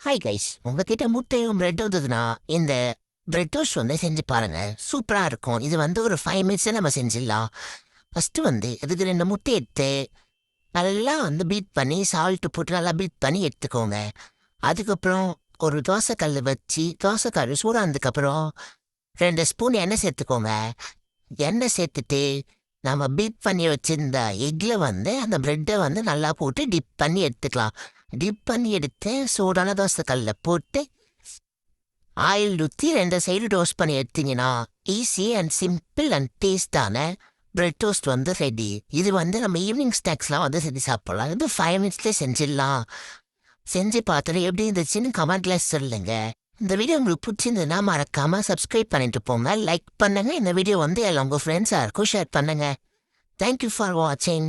Hi guys, உங்ககிட்ட முட்டையும் bread வந்ததுன்னா இந்த பிரெட் டோஸ்ட் செஞ்சு பாருங்க. சூப்பரா இருக்கும். இது ஒரு 5 மினிட்ஸ் நம்ம செஞ்சிடலாம். ஃபர்ஸ்ட் இதுக்கு 2 முட்டை எடுத்து நல்லா பீட் பண்ணி சால்ட் போட்டு நல்லா பீட் பண்ணி எடுத்துக்கோங்க. அதுக்கப்புறம் ஒரு தோசைக்கல் வச்சு தோசைக்கல் சூடானதுக்கப்புறம் 2 ஸ்பூன் எண்ணெய் சேர்த்துக்கோங்க. எண்ணெய் சேர்த்துட்டு நம்ம பீட் பண்ணி வச்சிருந்த எக்கில் அந்த பிரெட்டை நல்லா போட்டு டிப் பண்ணி எடுத்துக்கலாம். டிப் பண்ணி எடுத்து சூடான தோசைக்கல்ல போட்டு ஆயில் ஊற்றி 2 சைடு டோஸ்ட் பண்ணி எடுத்தீங்கன்னா ஈஸி அண்ட் சிம்பிள் அண்ட் டேஸ்டான பிரெட் டோஸ்ட் ரெடி. இது நம்ம ஈவினிங் ஸ்நாக்ஸ்லாம் செஞ்சு சாப்பிடலாம். 5 மினிட்ஸ்லேயே செஞ்சிடலாம். செஞ்சு பார்த்துட்டு எப்படி இருந்துச்சுன்னு கமெண்ட்ல சொல்லுங்க. இந்த வீடியோ உங்களுக்கு பிடிச்சிருந்ததுன்னா மறக்காம சப்ஸ்கிரைப் பண்ணிட்டு போங்க, லைக் பண்ணுங்க. இந்த வீடியோ எல்லாம் உங்கள் ஃப்ரெண்ட்ஸாக இருக்கும் ஷேர் பண்ணுங்க. தேங்க்யூ ஃபார் வாட்சிங்.